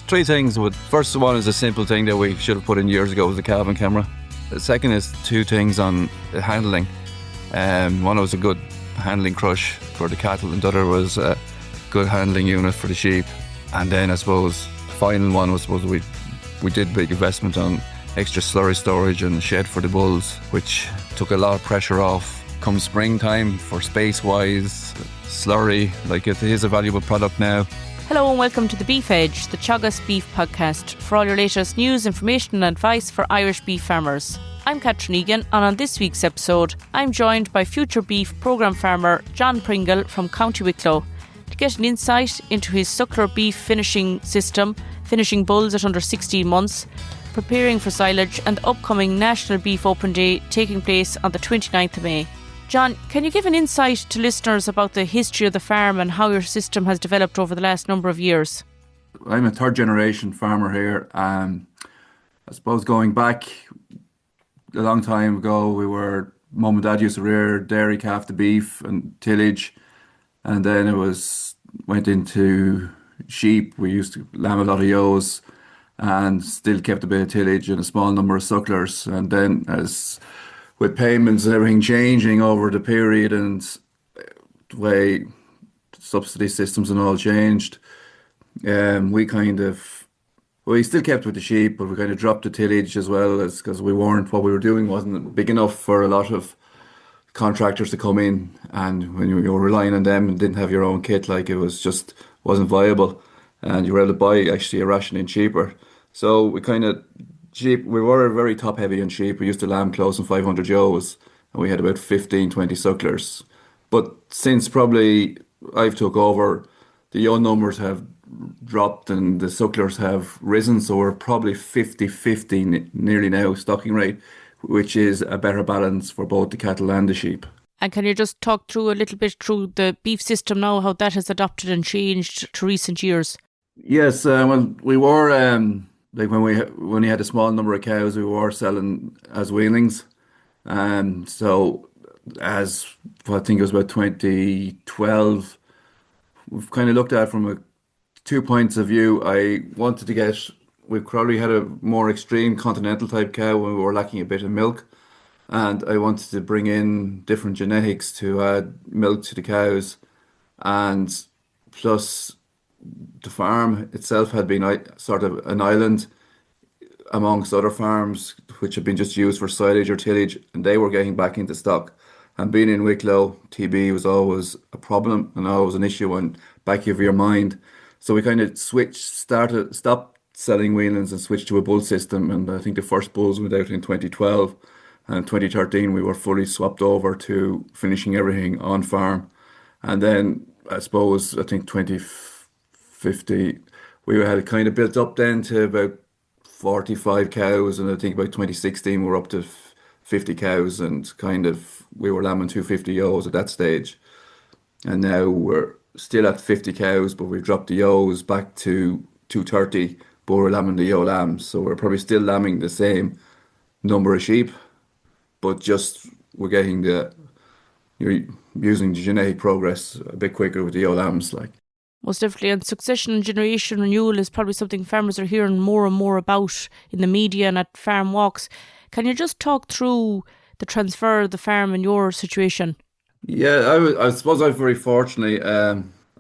three things. First one is a simple thing that we should have put in years ago, was the carbon camera. The second is two things on the handling. One was a good handling crush for the cattle, and the other was a good handling unit for the sheep. And then I suppose the final one was we did big investment on extra slurry storage and shed for the bulls, which took a lot of pressure off come springtime for space-wise. Slurry, like, it is a valuable product now. Hello and welcome to The Beef Edge, the Teagasc Beef podcast, for all your latest news, information and advice for Irish beef farmers. I'm Catherine Egan, and on this week's episode, I'm joined by future beef programme farmer John Pringle from County Wicklow to get an insight into his Suckler-to-Beef finishing system, finishing bulls at under 16 months, preparing for silage and the upcoming National Beef Open Day taking place on the 29th of May. John, can you give an insight to listeners about the history of the farm and how your system has developed over the last number of years? I'm a third generation farmer here. I suppose going back a long time ago, mum and dad used to rear dairy calf to beef and tillage, and then went into sheep. We used to lamb a lot of ewes and still kept a bit of tillage and a small number of sucklers. And then as with payments and everything changing over the period and the way subsidy systems and all changed, we still kept with the sheep, but we kind of dropped the tillage as well, as because what we were doing wasn't big enough for a lot of contractors to come in, and when you were relying on them and didn't have your own kit, like, it wasn't viable, and you were able to buy actually a rationing cheaper. So we were very top heavy on sheep. We used to lamb close on 500 ewes, and we had about 15, 20 sucklers. But since probably I've took over, the ewe numbers have dropped and the sucklers have risen, so we're probably 50-50 nearly now stocking rate, which is a better balance for both the cattle and the sheep. And can you just talk through a little bit through the beef system now, how that has adopted and changed to recent years? Yes, well, we were like when we had a small number of cows, we were selling as weanlings, and so I think it was about 2012, we've kind of looked at it from two points of view. We probably had a more extreme continental type cow when we were lacking a bit of milk, and I wanted to bring in different genetics to add milk to the cows, and plus the farm itself had been sort of an island amongst other farms which had been just used for silage or tillage, and they were getting back into stock. And being in Wicklow, TB was always a problem and always an issue on back of your mind. So we kind of stopped selling weanlings and switched to a bull system. And I think the first bulls went out in 2012, and in 2013 we were fully swapped over to finishing everything on farm. And then I think 2050 we had kind of built up then to about 45 cows, and I think about 2016 we were up to 50 cows, and we were lambing 250 ewes at that stage. And now we're still at 50 cows, but we've dropped the ewes back to 230, but we're lambing the ewe lambs, so we're probably still lambing the same number of sheep, but just you're using the genetic progress a bit quicker with the ewe lambs, like. Most definitely, and succession and generation renewal is probably something farmers are hearing more and more about in the media and at farm walks. Can you just talk through the transfer of the farm in your situation? Yeah, I suppose I'm very fortunate.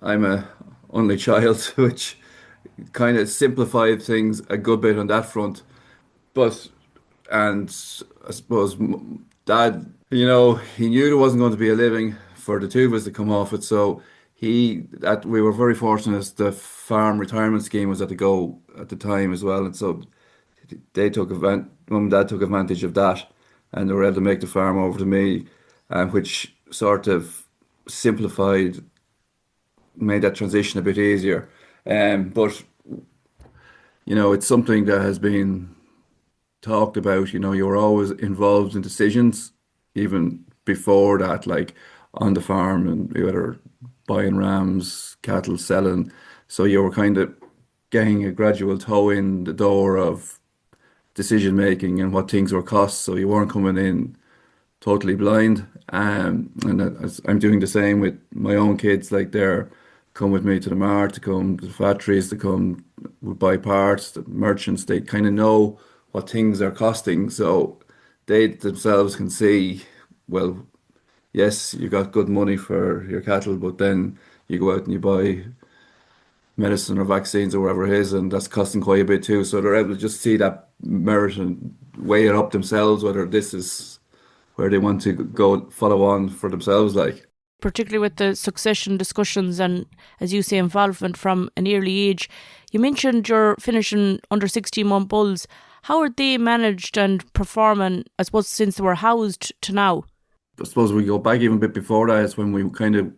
I'm a only child, which kind of simplified things a good bit on that front. And I suppose Dad, he knew there wasn't going to be a living for the two of us to come off it, so we were very fortunate. The farm retirement scheme was at the go at the time as well, and so mum and dad took advantage of that, and they were able to make the farm over to me, which sort of made that transition a bit easier. But it's something that has been talked about. You were always involved in decisions even before that, like on the farm, and whether buying rams, cattle, selling. So you were kind of getting a gradual toe in the door of decision making and what things were cost. So you weren't coming in totally blind. And I'm doing the same with my own kids. Like they're come with me to the mart, to come to the factories, to come would buy parts. The merchants, they kind of know what things are costing, so they themselves can see, well, yes, you got good money for your cattle, but then you go out and you buy medicine or vaccines or whatever it is, and that's costing quite a bit too. So they're able to just see that merit and weigh it up themselves, whether this is where they want to go follow on for themselves, like. Particularly with the succession discussions and, as you say, involvement from an early age. You mentioned you're finishing under 16-month bulls. How are they managed and performing, I suppose, since they were housed to now? I suppose we go back even a bit before that is when we kind of,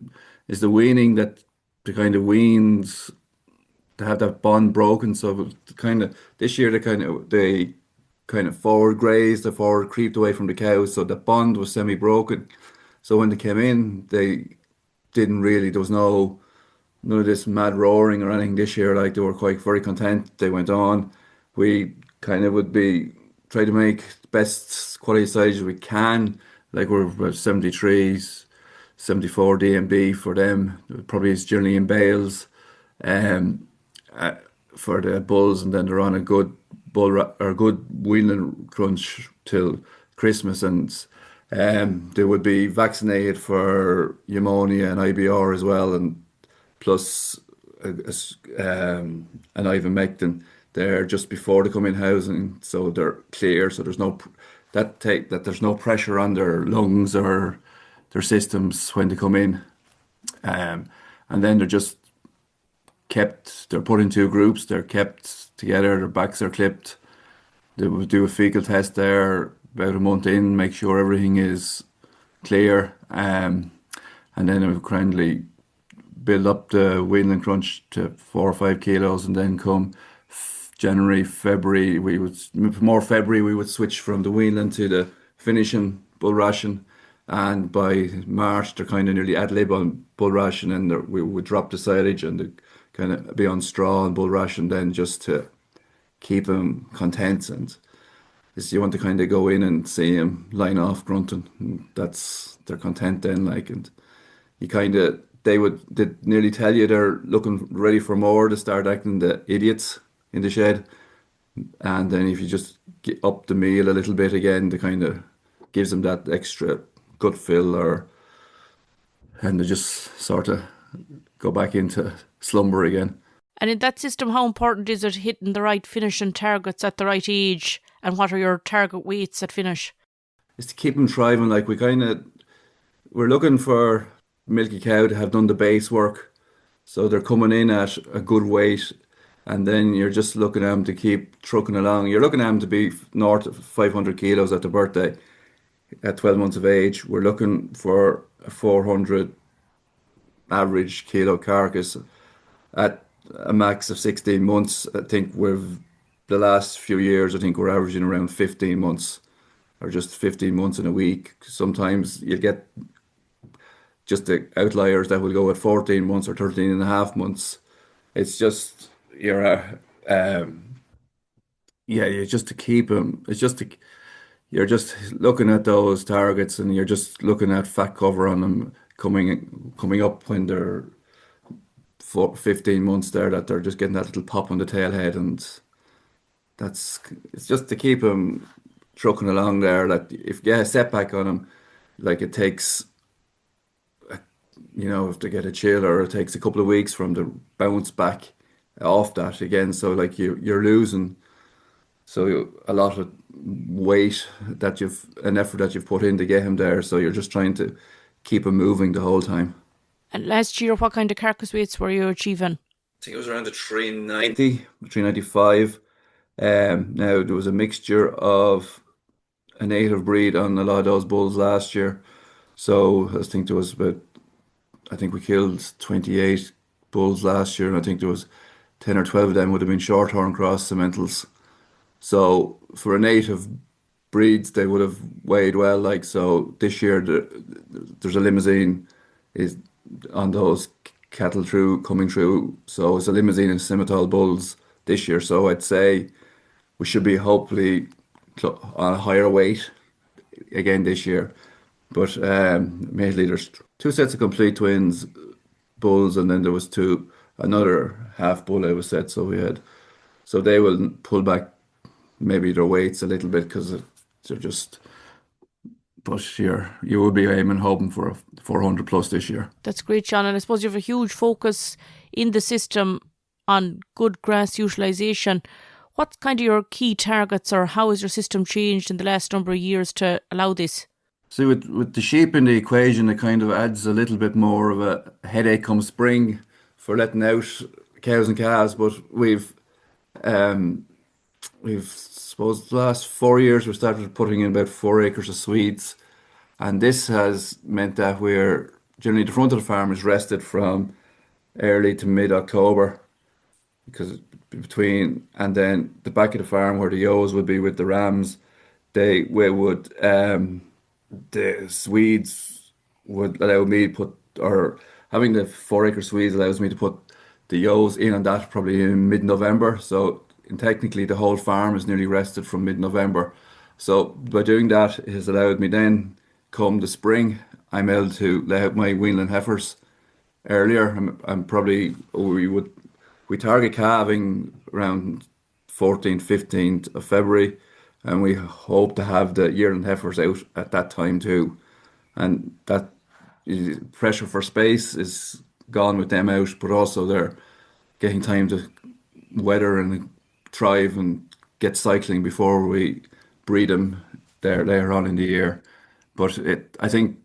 is the weaning that the kind of weans to have that bond broken. So kind of this year they kind of forward grazed, the forward creeped away from the cows, so the bond was semi broken. So when they came in, they didn't really, there was none of this mad roaring or anything this year. Like they were quite very content. They went on. We kind of would be try to make the best quality silage as we can. Like we're about 73s, 74 DMB for them. Probably is generally in bales. Um, uh, for the bulls, and then they're on a good or good weanling crunch till Christmas, and they would be vaccinated for pneumonia and IBR as well, and plus an ivermectin there just before they come in housing, so they're clear. So there's there's no pressure on their lungs or their systems when they come in, and then they're put in two groups. They're kept together. Their backs are clipped. They would do a fecal test there about a month in, make sure everything is clear, and then it would kindly build up the weanling crunch to 4 or 5 kilos, and then come January, February, we would switch from the weanling to the finishing bull ration, and by March they're kind of nearly ad lib on bull ration, and we would drop the silage and the kind of be on straw and bull ration then just to keep them content. And is you want to kind of go in and see them line off grunting. And that's they're content then, like, and you kind of they'd nearly tell you they're looking ready for more to start acting the idiots in the shed. And then if you just get up the meal a little bit again, the kind of gives them that extra gut fill, and they just sort of go back into slumber again. And in that system, how important is it hitting the right finishing targets at the right age? And what are your target weights at finish? It's to keep them thriving. Like we're looking for milky cow to have done the base work. So they're coming in at a good weight, and then you're just looking at them to keep trucking along. You're looking at them to be north of 500 kilos at the birthday at 12 months of age. We're looking for a 400 average kilo carcass at a max of 16 months. I think the last few years, I think we're averaging around 15 months or just 15 months in a week. Sometimes you get just the outliers that will go at 14 months or 13 and a half months. It's just, you're just to keep them. You're just looking at those targets, and you're just looking at fat cover on them coming up when they're 15 months there, that they're just getting that little pop on the tail head, and it's just to keep them trucking along there. That if you get a setback on them, like it takes, if they get a chill, or it takes a couple of weeks from the bounce back off that again. So like you're losing so a lot of weight an effort that you've put in to get him there. So you're just trying to keep him moving the whole time. And last year, what kind of carcass weights were you achieving? I think it was around the 390, 395. Now there was a mixture of a native breed on a lot of those bulls last year. So I think we killed 28 bulls last year, and I think there was 10 or 12 of them would have been shorthorn cross cementals. So for a native breeds, they would have weighed well. Like, so this year there's a limousine is on those cattle coming through. So it's a limousine and Simmental bulls this year. So I'd say we should be hopefully on a higher weight again this year. But mainly there's two sets of complete twins bulls, and then there was another half bull I was set. So they will pull back maybe their weights a little bit because they're just. But you will be aiming, hoping for a 400 plus this year. That's great, John. And I suppose you have a huge focus in the system on good grass utilisation. What's kind of your key targets, or how has your system changed in the last number of years to allow this? See, with the sheep in the equation, it kind of adds a little bit more of a headache come spring for letting out cows and calves. But we've suppose the last 4 years we started putting in about 4 acres of Swedes, and this has meant that we're generally the front of the farm is rested from early to mid October because between and then the back of the farm where the ewes would be with the rams, we would the Swedes would allow me to put or having the 4 acre Swedes allows me to put the ewes in on that probably in mid-November. So and technically the whole farm is nearly rested from mid-November. So by doing that, it has allowed me then, come the spring, I'm able to lay out my weanling heifers earlier. I'm probably we target calving around 14th, 15th of February, and we hope to have the yearling heifers out at that time too. And that pressure for space is gone with them out, but also they're getting time to weather and thrive and get cycling before we breed them there later on in the year. But I think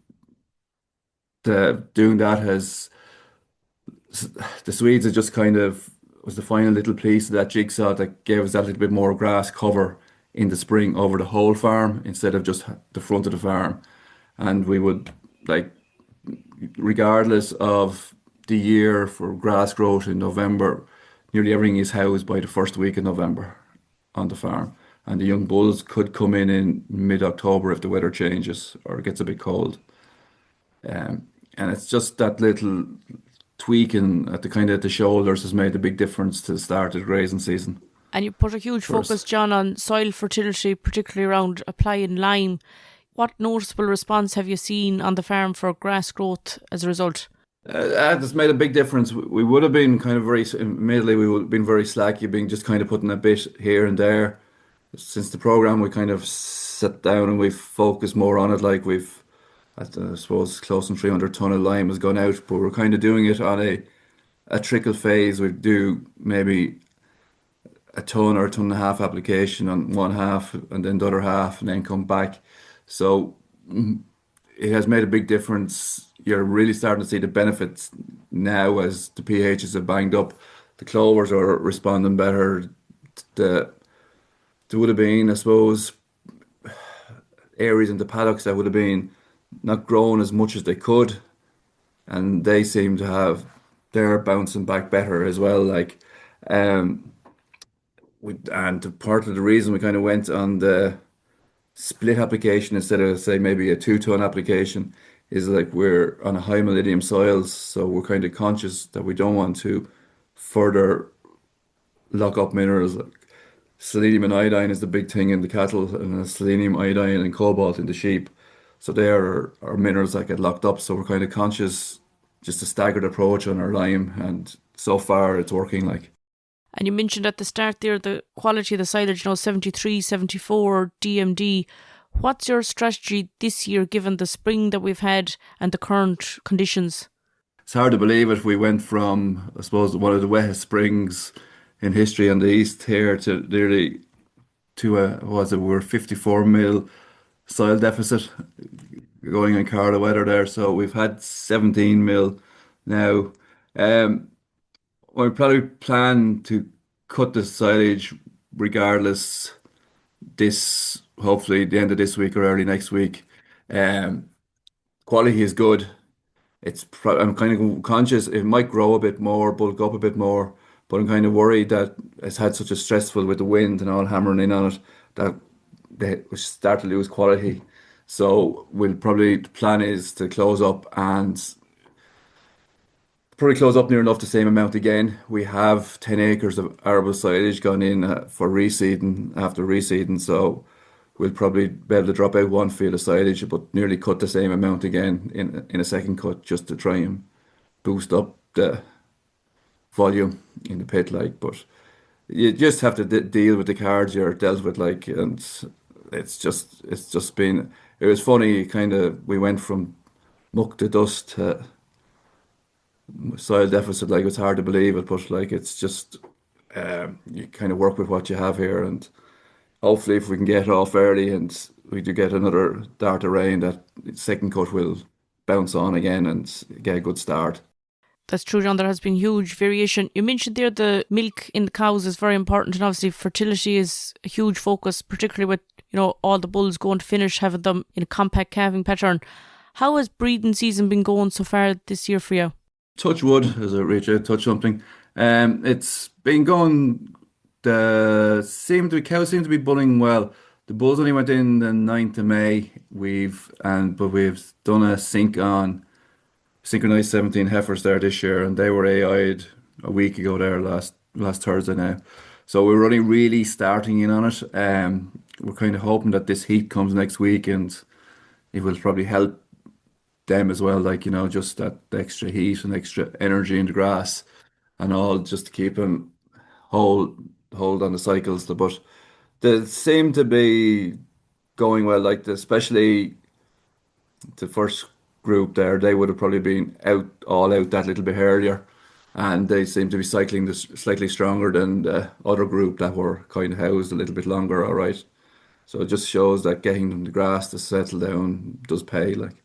doing that has the Swedes is just kind of was the final little piece of that jigsaw that gave us that little bit more grass cover in the spring over the whole farm instead of just the front of the farm. And we would like, regardless of the year for grass growth in November, nearly everything is housed by the first week of November on the farm. And the young bulls could come in mid-October if the weather changes or it gets a bit cold. And it's just that little tweaking at the kind of at the shoulders has made a big difference to the start of the grazing season. And you put a huge for us. focus, John, on soil fertility, particularly around applying lime. What noticeable response have you seen on the farm for grass growth as a result? That's made a big difference. We would have been kind of admittedly, we would have been very slacky, being just kind of putting a bit here and there. Since the program, we kind of sat down and we've focused more on it. Like I suppose, close to 300 ton of lime has gone out, but we're kind of doing it on a trickle phase. We do maybe a ton or a ton and a half application on one half and then the other half and then come back. So it has made a big difference. You're really starting to see the benefits now as the pHs have banged up. The clovers are responding better. There would have been, I suppose, areas in the paddocks that would have been not grown as much as they could, and they seem to have they're bouncing back better as well. And part of the reason we kind of went on the split application instead of say maybe a 2 ton application is like we're on a high molybdenum soils, so we're kind of conscious that we don't want to further lock up minerals. Like selenium and iodine is the big thing in the cattle, and selenium, iodine, and cobalt in the sheep. So they are minerals that get locked up. So we're kind of conscious, just a staggered approach on our lime, and so far it's working. And you mentioned at the start there the quality of the silage, 73, 74 DMD. What's your strategy this year given the spring that we've had and the current conditions? It's hard to believe it. We went from, I suppose, one of the wettest springs in history on the east here to nearly we're 54 mil soil deficit going in Carla weather there. So we've had 17 mil now. We probably plan to cut the silage regardless hopefully the end of this week or early next week. Quality is good. I'm kind of conscious it might grow a bit more, bulk up a bit more, but I'm kind of worried that it's had such a stressful with the wind and all hammering in on it that we start to lose quality. So the plan is to close up and probably close up near enough the same amount again. We have 10 acres of arable silage gone in for reseeding after reseeding, so we'll probably be able to drop out one field of silage, but nearly cut the same amount again in a second cut just to try and boost up the volume in the pit, like. But you just have to deal with the cards you're dealt with, like, and it's just been. It was funny, kind of. We went from muck to dust to soil deficit. Like, it's hard to believe it, but like it's just you kind of work with what you have here, and hopefully, if we can get off early and we do get another dart of rain, that second cut will bounce on again and get a good start. That's true, John. There has been huge variation. You mentioned there the milk in the cows is very important, and obviously fertility is a huge focus, particularly with all the bulls going to finish, having them in a compact calving pattern. How has breeding season been going so far this year for you? Touch wood, as a Rachel, touch something. It's been going. The cows seem to be bulling well. The bulls only went in the 9th of May. We've done a synchronized 17 heifers there this year, and they were AI'd a week ago there, last Thursday now. So we're only really starting in on it. We're kind of hoping that this heat comes next week, and it will probably help them as well, like, just that extra heat and extra energy in the grass and all, just to keep them hold on the cycles. But they seem to be going well, like, especially the first group there, they would have probably been all out that little bit earlier, and they seem to be cycling this slightly stronger than the other group that were kind of housed a little bit longer. All right, so it just shows that getting them the grass to settle down does pay, like.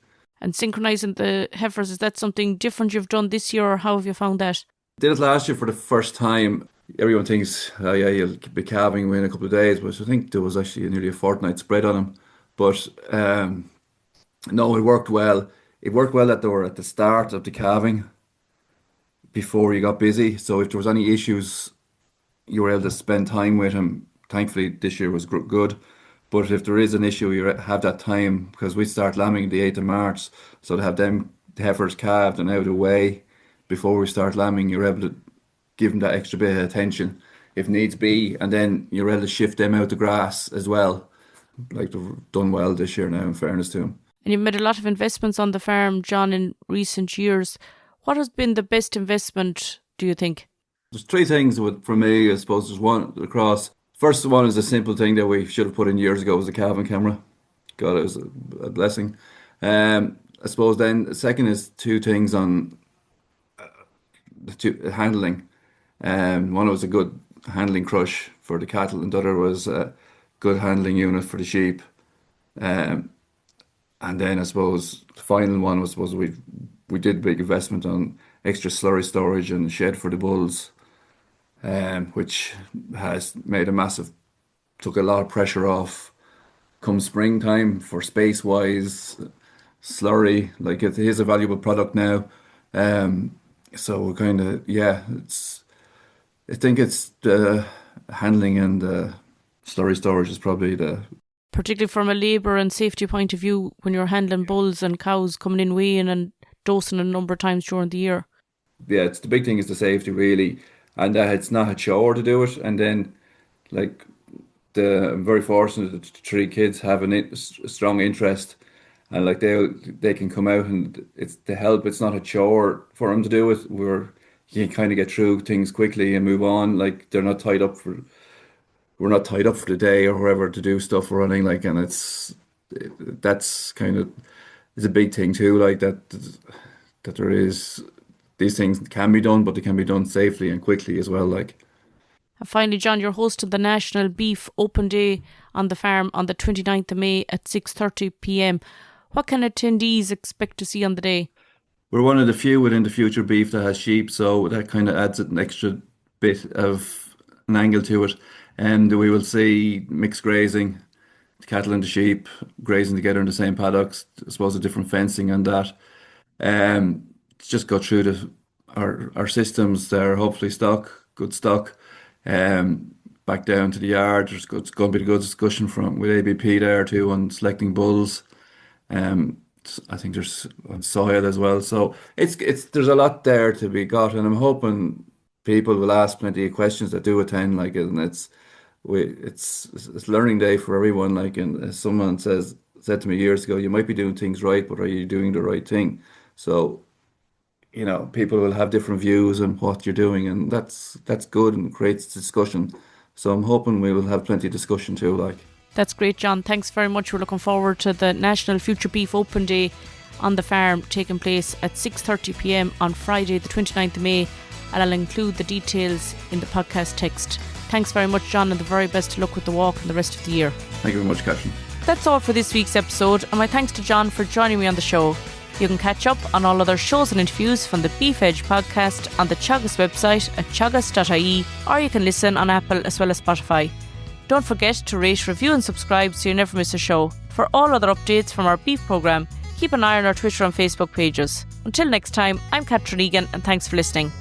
And synchronising the heifers, is that something different you've done this year, or how have you found that? Did it last year for the first time. Everyone thinks, oh yeah, you'll be calving within a couple of days, but I think there was actually nearly a fortnight spread on them. But no, it worked well. It worked well that they were at the start of the calving before you got busy. So if there was any issues, you were able to spend time with him. Thankfully, this year was good. But if there is an issue, you have that time, because we start lambing the 8th of March. So to have them heifers calved and out of the way before we start lambing, you're able to give them that extra bit of attention if needs be. And then you're able to shift them out the grass as well. Like, they've done well this year now, in fairness to them. And you've made a lot of investments on the farm, John, in recent years. What has been the best investment, do you think? There's three things for me, I suppose. There's one across. First one is a simple thing that we should have put in years ago, was the calving camera. God, it was a blessing. I suppose then the second is two things on handling. One was a good handling crush for the cattle, and the other was a good handling unit for the sheep. Um, and then I suppose the final one was we did big investment on extra slurry storage and shed for the bulls, which has made took a lot of pressure off come springtime for space wise. Slurry, like, it is a valuable product now. So we're kind of, yeah, I think it's the handling and the slurry storage is probably Particularly from a labour and safety point of view, when you're handling bulls and cows coming in weighing and dosing a number of times during the year. yeah, it's the big thing is the safety, really, and that it's not a chore to do it. And then, like, I'm very fortunate that the three kids have a strong interest, and like they can come out and it's to help. It's not a chore for them to do it. You can kind of get through things quickly and move on. Like, we're not tied up for the day or wherever to do stuff running, like, and that's kind of is a big thing too, like that there is these things can be done, but they can be done safely and quickly as well, like. And finally, John, you're hosting the National Beef Open Day on the farm on the 29th of May at 6:30 p.m. What can attendees expect to see on the day? We're one of the few within the Future Beef that has sheep, so that kind of adds an extra bit of an angle to it. And we will see mixed grazing, the cattle and the sheep grazing together in the same paddocks. I suppose a different fencing and that. Just go through our systems there. Hopefully, good stock. Back down to the yard. It's going to be a good discussion with ABP there too on selecting bulls. I think there's on soil as well. So there's a lot there to be got, and I'm hoping people will ask plenty of questions that do attend, like, and it's learning day for everyone, like. And as someone said to me years ago, you might be doing things right, but are you doing the right thing? So people will have different views on what you're doing, and that's good and creates discussion. So I'm hoping we will have plenty of discussion too. That's great, John. Thanks very much. We're looking forward to the National Future Beef Open Day on the farm taking place at 6:30 p.m. on Friday the 29th of May, and I'll include the details in the podcast text. Thanks very much, John, and the very best of luck with the walk and the rest of the year. Thank you very much, Catherine. That's all for this week's episode, and my thanks to John for joining me on the show. You can catch up on all other shows and interviews from the Beef Edge podcast on the Teagasc website at teagasc.ie, or you can listen on Apple as well as Spotify. Don't forget to rate, review and subscribe so you never miss a show. For all other updates from our beef programme, keep an eye on our Twitter and Facebook pages. Until next time, I'm Catherine Egan, and thanks for listening.